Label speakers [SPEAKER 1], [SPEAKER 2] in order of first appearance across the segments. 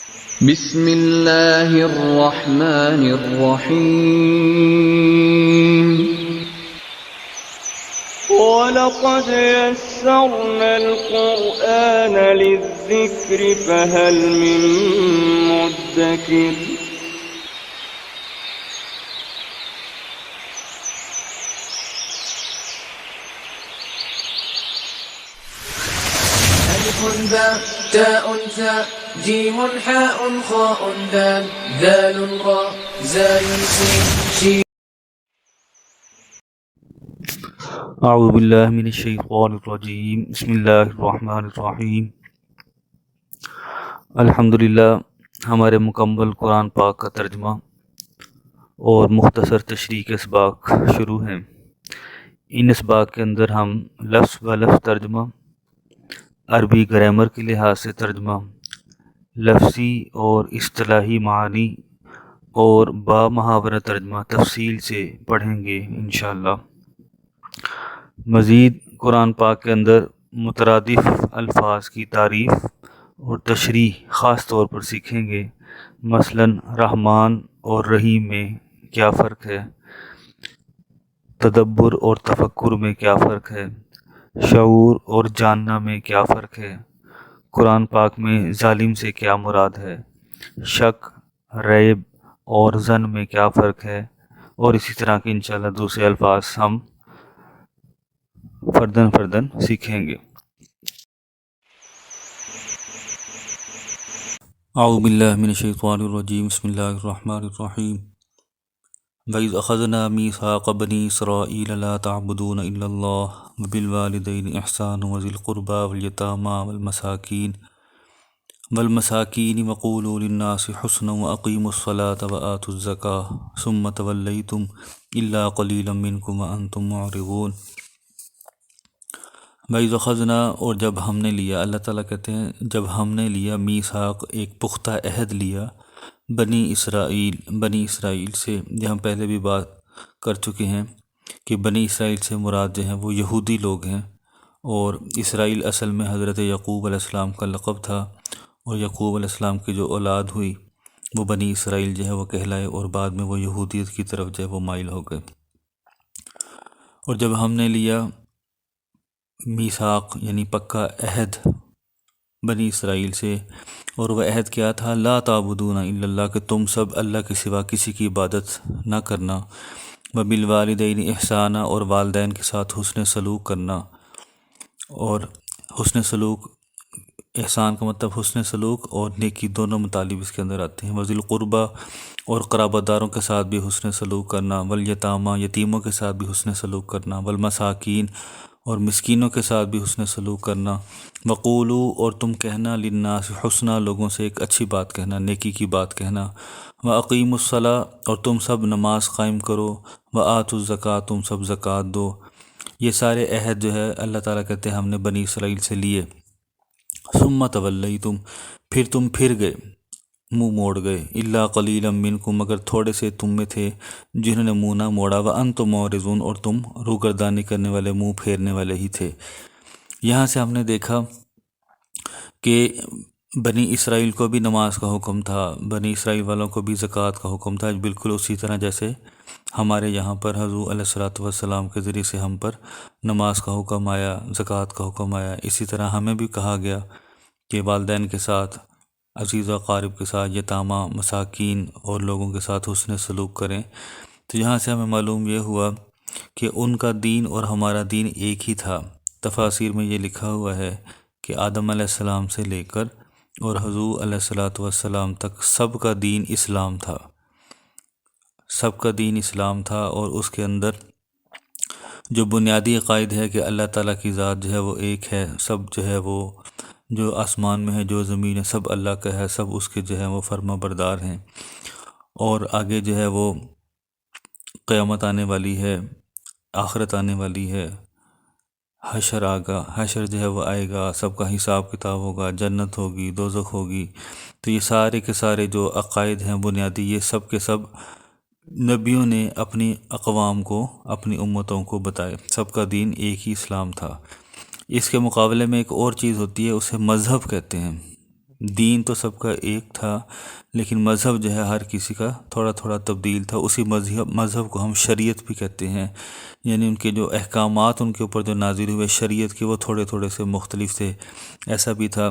[SPEAKER 1] بسم اللہ الرحمن الرحیم
[SPEAKER 2] وَلَقَدْ يَسَّرْنَا الْقُرْآنَ لِلذِّكْرِ فَهَلْ مِن مُّدَّكِرٍ
[SPEAKER 3] ألف باء تاء ثاء جيم حاء خاء دال ذال راء زاي سين شين.
[SPEAKER 4] اعوذ باللہ من الشیطان الرجیم بسم اللہ الرحمن الرحیم الحمدللہ. ہمارے مکمل قرآن پاک کا ترجمہ اور مختصر تشریح کے اسباق شروع ہیں. ان اسباق کے اندر ہم لفظ و لفظ ترجمہ، عربی گرامر کے لحاظ سے ترجمہ، لفظی اور اصطلاحی معنی اور با محاورہ ترجمہ تفصیل سے پڑھیں گے انشاءاللہ. مزید قرآن پاک کے اندر مترادف الفاظ کی تعریف اور تشریح خاص طور پر سیکھیں گے. مثلا رحمان اور رحیم میں کیا فرق ہے، تدبر اور تفکر میں کیا فرق ہے، شعور اور جاننا میں کیا فرق ہے، قرآن پاک میں ظالم سے کیا مراد ہے، شک، ریب اور ظن میں کیا فرق ہے، اور اسی طرح کے انشاءاللہ دوسرے الفاظ ہم فردن سیکھیں گے. اعوذ باللہ من الشیطان الرجیم بسم اللہ الرحمن الرحیم. وَإِذْ أَخَذْنَا مِيثَاقَ بَنِي إِسْرَائِيلَ لَا تَعْبُدُونَ إِلَّا اللَّهَ وَبِالْوَالِدَيْنِ إِحْسَانًا وَذِي الْقُرْبَى وَالْيَتَامَى وَالْمَسَاكِينِ وَقُولُوا لِلنَّاسِ حُسْنًا وَأَقِيمُوا الصَّلَاةَ وَآتُوا الزَّكَاةَ ثُمَّ تَوَلَّيْتُمْ إِلَّا قَلِيلًا مِّنكُمْ وَأَنْتُمْ مُعْرِضُونَ. وَإِذْ أَخَذْنَا، اور جب ہم نے لیا، اللہ تعالیٰ کہتے ہیں جب ہم نے لیا، میثاق ایک پختہ عہد لیا، بنی اسرائیل سے. جہاں پہلے بھی بات کر چکے ہیں کہ بنی اسرائیل سے مراد جو ہیں وہ یہودی لوگ ہیں، اور اسرائیل اصل میں حضرت یعقوب علیہ السلام کا لقب تھا، اور یعقوب علیہ السلام کی جو اولاد ہوئی وہ بنی اسرائیل جو ہے وہ کہلائے، اور بعد میں وہ یہودیت کی طرف جو ہے وہ مائل ہو گئے. اور جب ہم نے لیا میثاق یعنی پکا عہد بنی اسرائیل سے، اور وہ عہد کیا تھا، لا تعبدون الا اللہ، کہ تم سب اللہ کے سوا کسی کی عبادت نہ کرنا، وبالوالدین احسانا، اور والدین کے ساتھ حسن سلوک کرنا. اور حسن سلوک، احسان کا مطلب حسن سلوک اور نیکی دونوں مطالب اس کے اندر آتے ہیں. وذی القربہ، اور قرابت داروں کے ساتھ بھی حسن سلوک کرنا. والیتامى، یتیموں کے ساتھ بھی حسن سلوک کرنا. والمساکین، اور مسکینوں کے ساتھ بھی حسن سلوک کرنا. وقولوا، اور تم کہنا، للناس حسنا، لوگوں سے ایک اچھی بات کہنا، نیکی کی بات کہنا. واقیموا الصلاۃ، اور تم سب نماز قائم کرو. وآتوا الزکاۃ، تم سب زکوٰۃ دو. یہ سارے عہد جو ہے اللہ تعالیٰ کہتے ہیں ہم نے بنی اسرائیل سے لیے. ثم تولیتم، پھر تم پھر گئے، منہ موڑ گئے. الا قلیلا منکم، مگر تھوڑے سے تم میں تھے جنہوں نے منہ نہ موڑا. وانتم معرضون، اور تم روگردانی کرنے والے، منہ پھیرنے والے ہی تھے. یہاں سے ہم نے دیکھا کہ بنی اسرائیل کو بھی نماز کا حکم تھا، بنی اسرائیل والوں کو بھی زکوٰۃ کا حکم تھا، بالکل اسی طرح جیسے ہمارے یہاں پر حضور علیہ الصلوۃ والسلام کے ذریعے سے ہم پر نماز کا حکم آیا، زکوٰۃ کا حکم آیا. اسی طرح ہمیں بھی کہا گیا کہ والدین کے ساتھ، عزیز و اقارب کے ساتھ، یتامہ، مساکین اور لوگوں کے ساتھ حسن سلوک کریں. تو یہاں سے ہمیں معلوم یہ ہوا کہ ان کا دین اور ہمارا دین ایک ہی تھا. تفاسیر میں یہ لکھا ہوا ہے کہ آدم علیہ السلام سے لے کر اور حضور علیہ الصلوۃ والسلام تک سب کا دین اسلام تھا، سب کا دین اسلام تھا. اور اس کے اندر جو بنیادی عقائد ہے کہ اللہ تعالیٰ کی ذات جو ہے وہ ایک ہے، سب جو ہے وہ جو آسمان میں ہے، جو زمین ہے، سب اللہ کا ہے، سب اس کے جو ہے وہ فرما بردار ہیں. اور آگے جو ہے وہ قیامت آنے والی ہے، آخرت آنے والی ہے، حشر جو ہے وہ آئے گا، سب کا حساب کتاب ہوگا، جنت ہوگی، دوزخ ہوگی. تو یہ سارے کے سارے جو عقائد ہیں بنیادی، یہ سب کے سب نبیوں نے اپنی اقوام کو، اپنی امتوں کو بتائے. سب کا دین ایک ہی اسلام تھا. اس کے مقابلے میں ایک اور چیز ہوتی ہے، اسے مذہب کہتے ہیں. دین تو سب کا ایک تھا، لیکن مذہب جو ہے ہر کسی کا تھوڑا تھوڑا تبدیل تھا۔ اسی مذہب کو ہم شریعت بھی کہتے ہیں، یعنی ان کے جو احکامات ان کے اوپر جو نازل ہوئے شریعت کے، وہ تھوڑے تھوڑے سے مختلف تھے۔ ایسا بھی تھا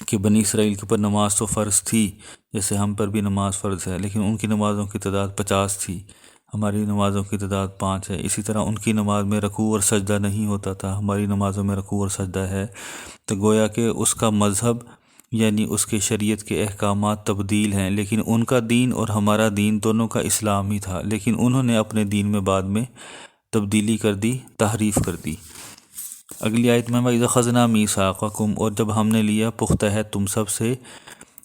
[SPEAKER 4] کہ بنی اسرائیل کے اوپر نماز تو فرض تھی، جیسے ہم پر بھی نماز فرض ہے، لیکن ان کی نمازوں کی تعداد 50 تھی، ہماری نمازوں کی تعداد 5 ہے۔ اسی طرح ان کی نماز میں رکوع اور سجدہ نہیں ہوتا تھا، ہماری نمازوں میں رکوع اور سجدہ ہے۔ تو گویا کہ اس کا مذہب یعنی اس کے شریعت کے احکامات تبدیل ہیں، لیکن ان کا دین اور ہمارا دین دونوں کا اسلام ہی تھا، لیکن انہوں نے اپنے دین میں بعد میں تبدیلی کر دی، تحریف کر دی۔ اگلی آیت میں وَإِذْ أَخَذْنَا مِيثَاقَكُمْ، اور جب ہم نے لیا پختہ ہے تم سب سے،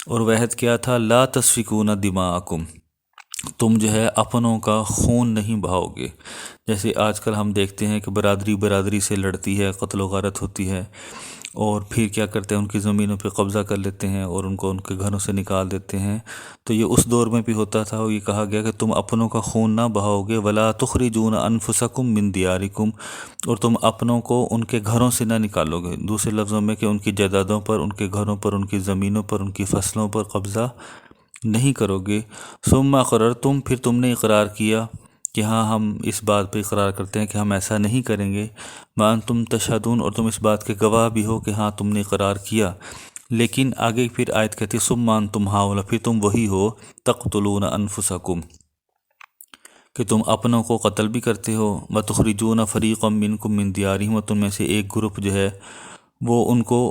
[SPEAKER 4] اور وہ عہد کیا تھا لَا تَسْفِكُونَ دِمَاءَكُمْ، تم جو ہے اپنوں کا خون نہیں بہاؤ گے۔ جیسے آج کل ہم دیکھتے ہیں کہ برادری برادری سے لڑتی ہے، قتل و غارت ہوتی ہے، اور پھر کیا کرتے ہیں ان کی زمینوں پہ قبضہ کر لیتے ہیں اور ان کو ان کے گھروں سے نکال دیتے ہیں۔ تو یہ اس دور میں بھی ہوتا تھا، اور یہ کہا گیا کہ تم اپنوں کا خون نہ بہاؤ گے، وَلَا تُخْرِجُونَ أَنفُسَكُم مِّن دِيَارِكُمْ، اور تم اپنوں کو ان کے گھروں سے نہ نکالو گے۔ دوسرے لفظوں میں کہ ان کی جائیدادوں پر، ان کے گھروں پر، ان کی زمینوں پر، ان کی فصلوں پر قبضہ نہیں کرو گے۔ ثُمَّ أَقْرَرْتُمْ، پھر تم نے اقرار کیا کہ ہاں ہم اس بات پہ اقرار کرتے ہیں کہ ہم ایسا نہیں کریں گے۔ وَأَنْتُمْ تَشْهَدُونَ، اور تم اس بات کے گواہ بھی ہو کہ ہاں تم نے اقرار کیا۔ لیکن آگے پھر آیت کہتی ہے ثُمَّ أَنْتُمْ هَؤُلَاء، پھر تم وہی ہو تَقْتُلُونَ أَنفُسَكُمْ، کہ تم اپنوں کو قتل بھی کرتے ہو، وَتُخْرِجُونَ فَرِيقًا مِّنْكُمْ مِّن دِيَارِهِمْ، اور تم میں سے ایک گروپ جو ہے وہ ان کو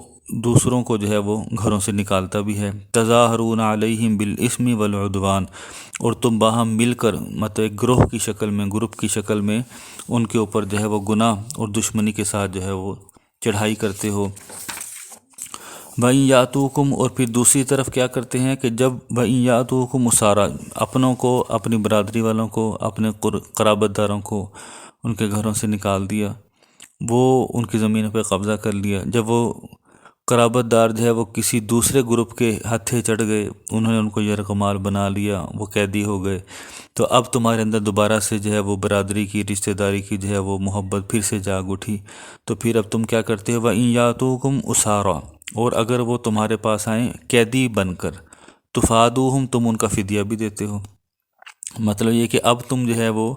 [SPEAKER 4] دوسروں کو جو ہے وہ گھروں سے نکالتا بھی ہے۔ تظاہرون علیہم بالاسم والعدوان، اور تم باہم مل کر مطلب ایک گروہ کی شکل میں، گروپ کی شکل میں ان کے اوپر جو ہے وہ گناہ اور دشمنی کے ساتھ جو ہے وہ چڑھائی کرتے ہو۔ وَإِن يَأْتُوكُمْ، اور پھر دوسری طرف کیا کرتے ہیں کہ جب وَإِن يَأْتُوكُمْ أُسَارَىٰ، اپنوں کو، اپنی برادری والوں کو، اپنے قرابت داروں کو ان کے گھروں سے نکال دیا، وہ ان کی زمینوں پہ قبضہ کر لیا۔ جب وہ قرابت دار جو ہے وہ کسی دوسرے گروپ کے ہتھے چڑھ گئے، انہوں نے ان کو یرغمال بنا لیا، وہ قیدی ہو گئے، تو اب تمہارے اندر دوبارہ سے جو ہے وہ برادری کی، رشتہ داری کی جو ہے وہ محبت پھر سے جاگ اٹھی۔ تو پھر اب تم کیا کرتے ہو، وَإِن يَأْتُوكُمْ أُسَارَىٰ، اور اگر وہ تمہارے پاس آئیں قیدی بن کر، تُفَادُوهُمْ، تم ان کا فدیہ بھی دیتے ہو۔ مطلب یہ کہ اب تم جو ہے وہ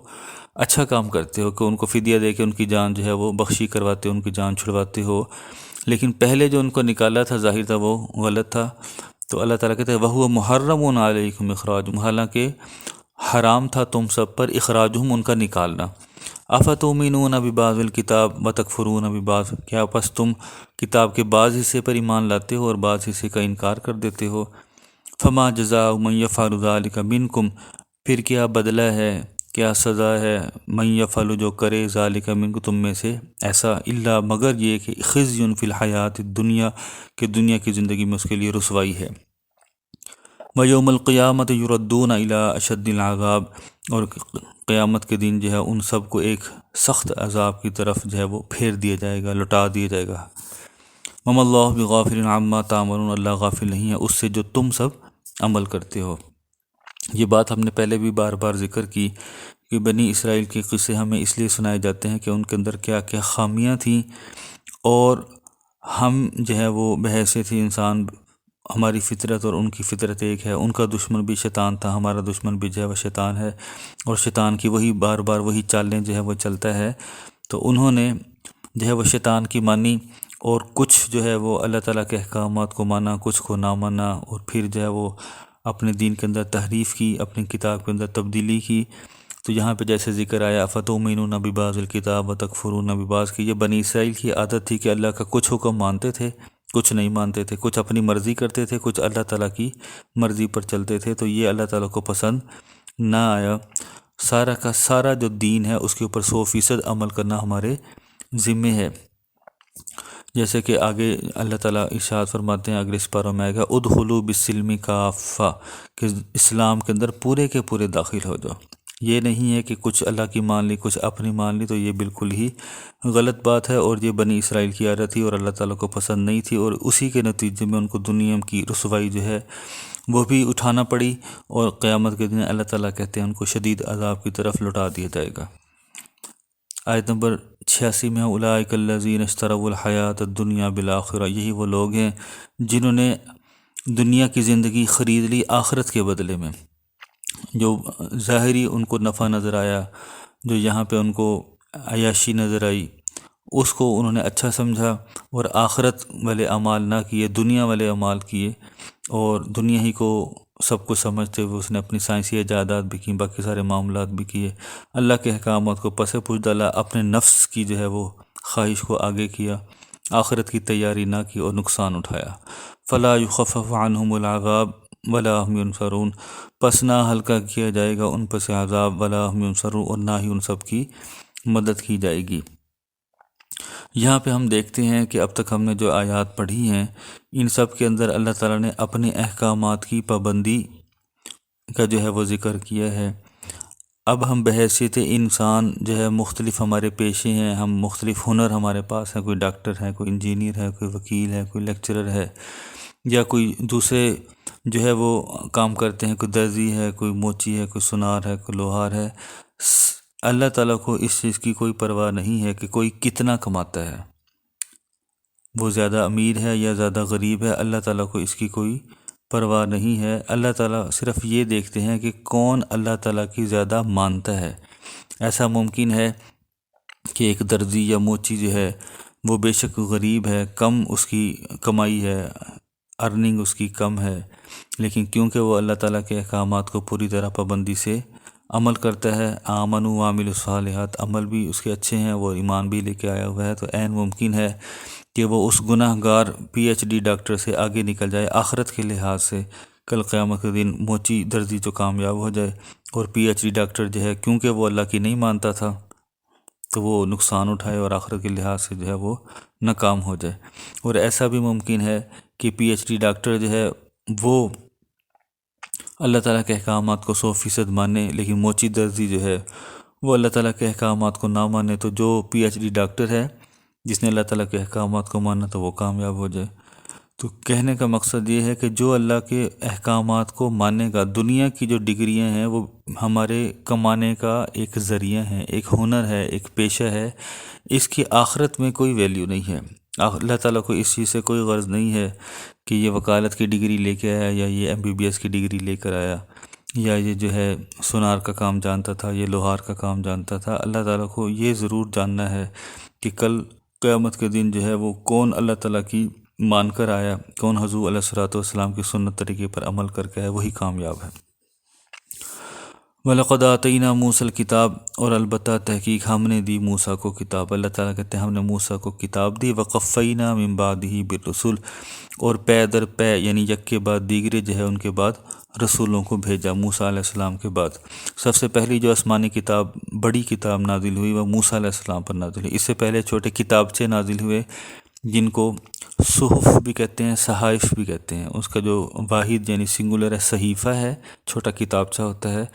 [SPEAKER 4] اچھا کام کرتے ہو کہ ان کو فدیہ دے کے ان کی جان جو ہے وہ بخشی کرواتے ہو، ان کی جان چھڑواتے ہو۔ لیکن پہلے جو ان کو نکالا تھا ظاہر تھا وہ غلط تھا، تو اللہ تعالیٰ کہتے ہیں وَهُوَ مُحَرَّمٌ عَلَيْكُمْ إِخْرَاجُهُمْ، حالانکہ حرام تھا تم سب پر اخراجہم، ان کا نکالنا۔ افتؤمنون ببعض الکتاب وتکفرون ببعض، کیا پس تم کتاب کے بعض حصے پر ایمان لاتے ہو اور بعض حصے کا انکار کر دیتے ہو؟ فما جزاء من یفعل ذلک منکم، پھر کیا بدلہ ہے، کیا سزا ہے، من یفعل جو کرے، ذالک منکم تم میں سے ایسا، الا مگر یہ کہ خزی فی الحیات الدنیا، کہ دنیا کی زندگی میں اس کے لیے رسوائی ہے۔ وَيَوْمَ الْقِيَامَةِ يُرَدُّونَ إِلَىٰ أَشَدِّ الْعَذَابِ، اور قیامت کے دن جو ہے ان سب کو ایک سخت عذاب کی طرف جو ہے وہ پھیر دیا جائے گا، لوٹا دیا جائے گا۔ وَمَا اللَّهُ بِغَافِلٍ عَمَّا تَعْمَلُونَ، اللہ غافل نہیں ہے اس سے جو تم سب عمل کرتے ہو۔ یہ بات ہم نے پہلے بھی بار بار ذکر کی کہ بنی اسرائیل کے قصے ہمیں اس لیے سنائے جاتے ہیں کہ ان کے اندر کیا کیا خامیاں تھیں، اور ہم جو ہے وہ بحیثیت انسان، ہماری فطرت اور ان کی فطرت ایک ہے، ان کا دشمن بھی شیطان تھا، ہمارا دشمن بھی جو ہے وہ شیطان ہے، اور شیطان کی وہی بار بار وہی چالیں جو ہے وہ چلتا ہے۔ تو انہوں نے جو ہے وہ شیطان کی مانی، اور کچھ جو ہے وہ اللہ تعالیٰ کے احکامات کو مانا، کچھ کو نہ مانا، اور پھر جو ہے وہ اپنے دین کے اندر تحریف کی، اپنی کتاب کے اندر تبدیلی کی۔ تو یہاں پہ جیسے ذکر آیا افتؤمنون ببعض الکتاب وتکفرون ببعض، کی یہ بنی اسرائیل کی عادت تھی کہ اللہ کا کچھ حکم مانتے تھے، کچھ نہیں مانتے تھے، کچھ اپنی مرضی کرتے تھے، کچھ اللہ تعالیٰ کی مرضی پر چلتے تھے۔ تو یہ اللہ تعالیٰ کو پسند نہ آیا۔ سارا کا سارا جو دین ہے اس کے اوپر 100% عمل کرنا ہمارے ذمے ہے۔ جیسے کہ آگے اللہ تعالیٰ ارشاد فرماتے ہیں، اگر اس پاروں میں آئے گا ادخلوا بالسلم کافہ، کہ اسلام کے اندر پورے کے پورے داخل ہو جاؤ۔ یہ نہیں ہے کہ کچھ اللہ کی مان لی، کچھ اپنی مان لی، تو یہ بالکل ہی غلط بات ہے، اور یہ بنی اسرائیل کی عادت تھی اور اللہ تعالیٰ کو پسند نہیں تھی، اور اسی کے نتیجے میں ان کو دنیا کی رسوائی جو ہے وہ بھی اٹھانا پڑی، اور قیامت کے دن اللہ تعالیٰ کہتے ہیں ان کو شدید عذاب کی طرف لوٹا دیا جائے گا۔ آیت نمبر 86 میں اولئک الذین اشتروا الحیات الدنیا بالآخرہ، یہی وہ لوگ ہیں جنہوں نے دنیا کی زندگی خرید لی آخرت کے بدلے میں۔ جو ظاہری ان کو نفع نظر آیا، جو یہاں پہ ان کو عیاشی نظر آئی، اس کو انہوں نے اچھا سمجھا اور آخرت والے اعمال نہ کیے، دنیا والے اعمال کیے، اور دنیا ہی کو سب کو سمجھتے ہوئے اس نے اپنی سائنسی ایجادات بھی کیں، باقی سارے معاملات بھی کیے، اللہ کے احکامات کو پس پش ڈالا، اپنے نفس کی جو ہے وہ خواہش کو آگے کیا، آخرت کی تیاری نہ کی اور نقصان اٹھایا۔ فلا یخفف عنہم العذاب ولا هم ینصرون، پس نہ ہلکا کیا جائے گا ان پر سے عذاب، ولا هم ینصرون، اور نہ ہی ان سب کی مدد کی جائے گی۔ یہاں پہ ہم دیکھتے ہیں کہ اب تک ہم نے جو آیات پڑھی ہیں ان سب کے اندر اللہ تعالیٰ نے اپنے احکامات کی پابندی کا جو ہے وہ ذکر کیا ہے۔ اب ہم بحیثیت انسان جو ہے مختلف ہمارے پیشے ہیں، ہم مختلف ہنر ہمارے پاس ہیں، کوئی ڈاکٹر ہے، کوئی انجینئر ہے، کوئی وکیل ہے، کوئی لیکچرر ہے، یا کوئی دوسرے جو ہے وہ کام کرتے ہیں، کوئی درزی ہے، کوئی موچی ہے، کوئی سنار ہے، کوئی لوہار ہے۔ اللہ تعالیٰ کو اس چیز کی کوئی پرواہ نہیں ہے کہ کوئی کتنا کماتا ہے، وہ زیادہ امیر ہے یا زیادہ غریب ہے، اللہ تعالیٰ کو اس کی کوئی پرواہ نہیں ہے۔ اللہ تعالیٰ صرف یہ دیکھتے ہیں کہ کون اللہ تعالیٰ کی زیادہ مانتا ہے۔ ایسا ممکن ہے کہ ایک درزی یا موچی جو ہے وہ بے شک غریب ہے، کم اس کی کمائی ہے، ارننگ اس کی کم ہے، لیکن کیونکہ وہ اللہ تعالیٰ کے احکامات کو پوری طرح پابندی سے عمل کرتا ہے، آمن و عامل الصالحات، عمل بھی اس کے اچھے ہیں، وہ ایمان بھی لے کے آیا ہوا ہے، تو عین ممکن ہے کہ وہ اس گناہ گار پی ایچ ڈی ڈاکٹر سے آگے نکل جائے آخرت کے لحاظ سے۔ کل قیامت کے دن موچی درزی جو کامیاب ہو جائے، اور پی ایچ ڈی ڈاکٹر جو ہے کیونکہ وہ اللہ کی نہیں مانتا تھا تو وہ نقصان اٹھائے اور آخرت کے لحاظ سے جو ہے وہ ناکام ہو جائے۔ اور ایسا بھی ممکن ہے کہ پی ایچ ڈی ڈاکٹر جو ہے وہ اللہ تعالیٰ کے احکامات کو 100% مانے، لیکن موچی درزی جو ہے وہ اللہ تعالیٰ کے احکامات کو نہ مانے، تو جو پی ایچ ڈی ڈاکٹر ہے جس نے اللہ تعالیٰ کے احکامات کو مانا تو وہ کامیاب ہو جائے۔ تو کہنے کا مقصد یہ ہے کہ جو اللہ کے احکامات کو مانے گا، دنیا کی جو ڈگریاں ہیں وہ ہمارے کمانے کا ایک ذریعہ ہیں، ایک ہنر ہے، ایک پیشہ ہے، اس کی آخرت میں کوئی ویلیو نہیں ہے۔ اللہ تعالیٰ کو اس چیز سے کوئی غرض نہیں ہے کہ یہ وکالت کی ڈگری لے کے آیا، یا یہ MBBS کی ڈگری لے کر آیا، یا یہ جو ہے سونار کا کام جانتا تھا، یہ لوہار کا کام جانتا تھا۔ اللہ تعالیٰ کو یہ ضرور جاننا ہے کہ کل قیامت کے دن جو ہے وہ کون اللہ تعالیٰ کی مان کر آیا، کون حضور علیہ الصلوۃ والسلام کی سنت طریقے پر عمل کر کے آیا، وہی کامیاب ہے۔ وَلَقَدْ آتَيْنَا مُوسَى الْكِتَابَ، اور البتہ تحقیق ہم نے دی موسیٰ کو کتاب۔ اللہ تعالیٰ کہتے ہیں ہم نے موسیٰ کو کتاب دی، وَقَفَّيْنَا مِن بَعْدِهِ بِالرُّسُلِ، اور پے در پے یعنی یک کے بعد دیگرے جو ہے ان کے بعد رسولوں کو بھیجا موسیٰ علیہ السلام کے بعد۔ سب سے پہلی جو آسمانی کتاب، بڑی کتاب نازل ہوئی وہ موسیٰ علیہ السلام پر نازل ہوئی۔ اس سے پہلے چھوٹے کتابچے نازل ہوئے جن کو صحف بھی کہتے ہیں، صحائف بھی کہتے ہیں۔ اس کا جو واحد یعنی سنگولر ہے صحیفہ ہے، چھوٹا کتابچہ ہوتا ہے،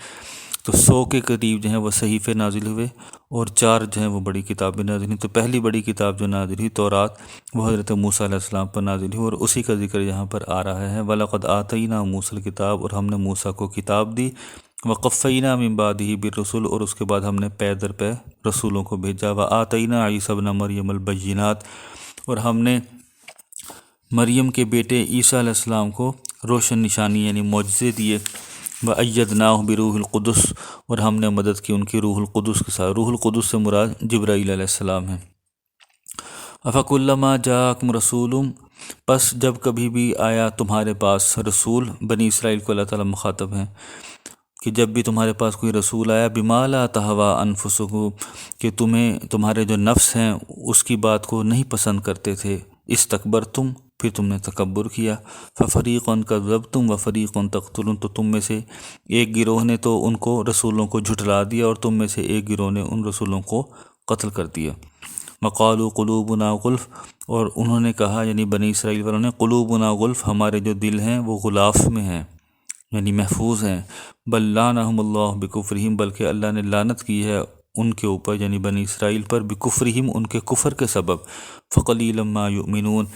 [SPEAKER 4] تو 100 کے قریب جو ہیں وہ صحیفے نازل ہوئے، اور 4 جو ہیں وہ بڑی کتابیں نازل ہوئی۔ تو پہلی بڑی کتاب جو نازل ہوئی تورات، وہ حضرت موسیٰ علیہ السلام پر نازل ہوئی، اور اسی کا ذکر یہاں پر آ رہا ہے۔ وَلَقَدْ آتَيْنَا مُوسَى الْكِتَابَ، اور ہم نے موسیٰ کو کتاب دی، وَقَفَّيْنَا مِن بَعْدِهِ بِالرُّسُلِ، اور اس کے بعد ہم نے پے در پے رسولوں کو بھیجا۔ وَآتَيْنَا عِيسَى ابْنَ مَرْيَمَ الْبَيِّنَاتِ، اور ہم نے مریم کے بیٹے عیسیٰ علیہ السلام کو روشن نشانی یعنی معجزے دیے۔ وَأَيَّدْنَاهُ بِرُوحِ الْقُدُسِ، اور ہم نے مدد کی ان کی روح القدس کے ساتھ۔ روح القدس سے مراد جبرائیل علیہ السلام ہے۔ أَفَكُلَّمَا جَاءَكُمْ رَسُولٌ، پس جب کبھی بھی آیا تمہارے پاس رسول، بنی اسرائیل کو اللہ تعالیٰ مخاطب ہیں کہ جب بھی تمہارے پاس کوئی رسول آیا، بِمَا لَا تَهْوَىٰ أَنفُسُكُمْ، کہ تمہارے جو نفس ہیں اس کی بات کو نہیں پسند کرتے تھے، استکبرتم، پھر تم نے تکبر کیا، فَفَرِيقًا كَذَّبْتُمْ وَفَرِيقًا تَقْتُلُونَ، تو تم میں سے ایک گروہ نے تو ان کو رسولوں کو جھٹلا دیا، اور تم میں سے ایک گروہ نے ان رسولوں کو قتل کر دیا۔ وَقَالُوا قُلُوبُنَا غُلْفٌ، اور انہوں نے کہا یعنی بنی اسرائیل والوں نے، قُلُوبُنَا غُلْفٌ، ہمارے جو دل ہیں وہ غلاف میں ہیں یعنی محفوظ ہیں۔ بل لعنہم اللہ بکفرہم، بلکہ اللہ نے لعنت کی ہے ان کے اوپر یعنی بنی اسرائیل پر، بکفرہم، ان کے کفر کے سبب، فقلیلا ما یؤمنون،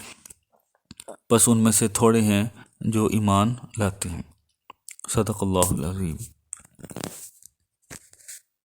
[SPEAKER 4] بس ان میں سے تھوڑے ہیں جو ایمان لاتے ہیں۔ صدق اللہ العظیم۔